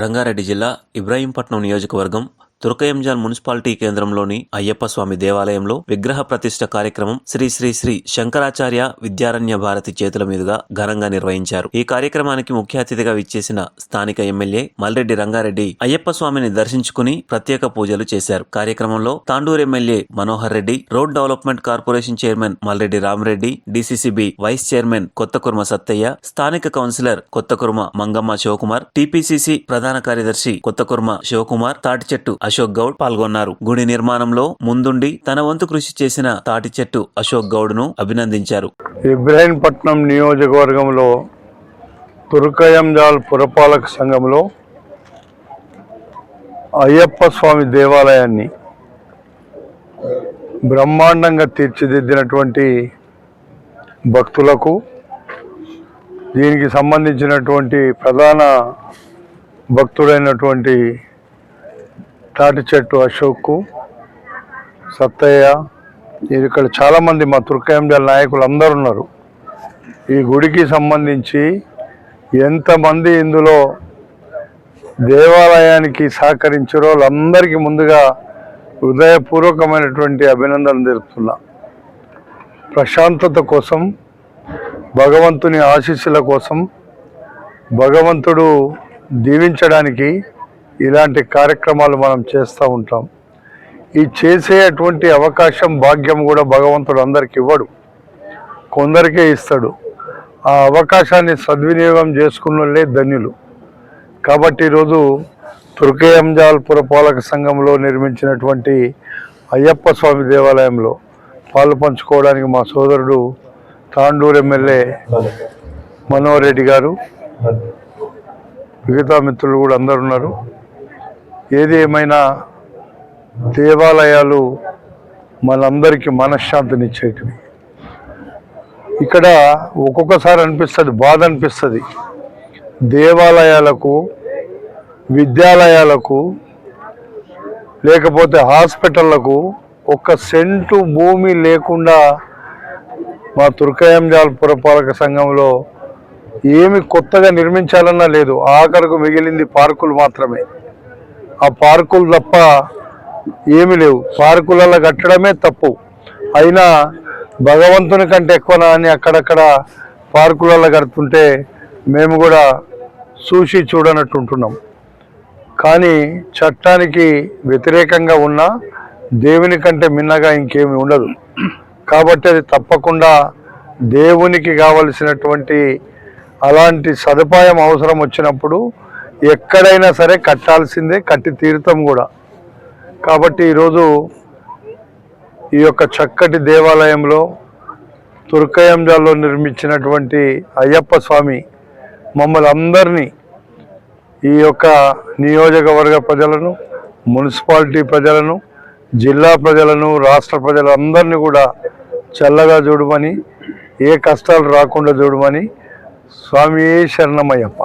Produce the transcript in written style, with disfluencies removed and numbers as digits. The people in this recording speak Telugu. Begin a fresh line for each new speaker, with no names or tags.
రంగారెడ్డి జిల్లా ఇబ్రాహీంపట్నం నియోజకవర్గం తుర్కయంజాన్ మున్సిపాలిటీ కేంద్రంలోని అయ్యప్ప స్వామి దేవాలయంలో విగ్రహ ప్రతిష్ఠ కార్యక్రమం శ్రీ శ్రీ శ్రీ శంకరాచార్య విద్యారణ్య భారతి చేతుల మీదుగా ఘనంగా నిర్వహించారు. ఈ కార్యక్రమానికి ముఖ్య అతిథిగా విచ్చేసిన స్థానిక ఎమ్మెల్యే మల్రెడ్డి రంగారెడ్డి అయ్యప్ప స్వామిని దర్శించుకుని ప్రత్యేక పూజలు చేశారు. కార్యక్రమంలో Tandur MLA Manohar Reddy, road development corporation chairman Malreddy Ramareddy, DCCB vice chairman Kothakurma Sattaiah, స్థానిక కౌన్సిలర్ కొత్తకుర్మ మంగమ్మ శివకుమార్, టిపిసిసి ప్రధాన కార్యదర్శి కొత్తకుర్మ శివకుమార్, తాటిచెట్టు అశోక్ గౌడ్ పాల్గొన్నారు. గుడి నిర్మాణంలో ముందుండి తన వంతు కృషి చేసిన తాటిచెట్టు అశోక్ గౌడ్ ను అభినందించారు.
ఇబ్రాహీంపట్నం నియోజకవర్గంలో తుర్కయంజాల్ పురపాలక సంఘంలో అయ్యప్ప స్వామి దేవాలయాన్ని బ్రహ్మాండంగా తీర్చిదిద్దినటువంటి భక్తులకు, దీనికి సంబంధించినటువంటి ప్రధాన భక్తుడైనటువంటి తాటిచెట్టు అశోక్, సత్తయ్య, ఇక్కడ చాలామంది మా తుర్కయంజాల్ నాయకులు అందరూ ఉన్నారు. ఈ గుడికి సంబంధించి ఎంతమంది ఇందులో దేవాలయానికి సహకరించారో వాళ్ళందరికీ ముందుగా హృదయపూర్వకమైనటువంటి అభినందనలు తెలుపుతున్నా. ప్రశాంతత కోసం, భగవంతుని ఆశీస్సుల కోసం, భగవంతుడు దీవించడానికి ఇలాంటి కార్యక్రమాలు మనం చేస్తూ ఉంటాం. ఈ చేసేటువంటి అవకాశం, భాగ్యం కూడా భగవంతుడు అందరికి ఇవ్వడు, కొందరికే ఇస్తాడు. ఆ అవకాశాన్ని సద్వినియోగం చేసుకున్నోళ్ళే ధన్యులు. కాబట్టి ఈరోజు తుర్కయంజాల్ పురపాలక సంఘంలో నిర్మించినటువంటి అయ్యప్ప స్వామి దేవాలయంలో పాలు పంచుకోవడానికి మా సోదరుడు తాండూరు ఎమ్మెల్యే మనోహర్ రెడ్డి గారు, మిగతా మిత్రులు కూడా అందరు ఉన్నారు. ఏది ఏమైనా దేవాలయాలు మనందరికీ మనశ్శాంతినిచ్చేటివి. ఇక్కడ ఒక్కొక్కసారి అనిపిస్తుంది, బాధ అనిపిస్తుంది. దేవాలయాలకు, విద్యాలయాలకు, లేకపోతే హాస్పిటళ్లకు ఒక్క సెంటు భూమి లేకుండా మా తుర్కయంజాల్ పురపాలక సంఘంలో ఏమి కొత్తగా నిర్మించాలన్నా లేదు. ఆఖరకు మిగిలింది పార్కులు మాత్రమే. ఆ పార్కులు తప్ప ఏమి లేవు. పార్కులలో కట్టడమే తప్పు. అయినా భగవంతుని కంటే ఎక్కువనా అని అక్కడక్కడ పార్కులలో కడుతుంటే మేము కూడా చూసి చూడనట్టుంటున్నాం. కానీ చట్టానికి వ్యతిరేకంగా ఉన్న దేవుని కంటే మిన్నగా ఇంకేమి ఉండదు. కాబట్టి అది తప్పకుండా దేవునికి కావలసినటువంటి అలాంటి సదుపాయం అవసరం వచ్చినప్పుడు ఎక్కడైనా సరే కట్టాల్సిందే, కట్టి తీరుతాం కూడా. కాబట్టి ఈరోజు ఈ యొక్క చక్కటి దేవాలయంలో తుర్కయంజాల్లో నిర్మించినటువంటి అయ్యప్ప స్వామి మమ్మల్ని అందరినీ, ఈ యొక్క నియోజకవర్గ ప్రజలను, మున్సిపాలిటీ ప్రజలను, జిల్లా ప్రజలను, రాష్ట్ర ప్రజలందరినీ కూడా చల్లగా చూడమని, ఏ కష్టాలు రాకుండా చూడమని స్వామి శరణమయ్యప్ప.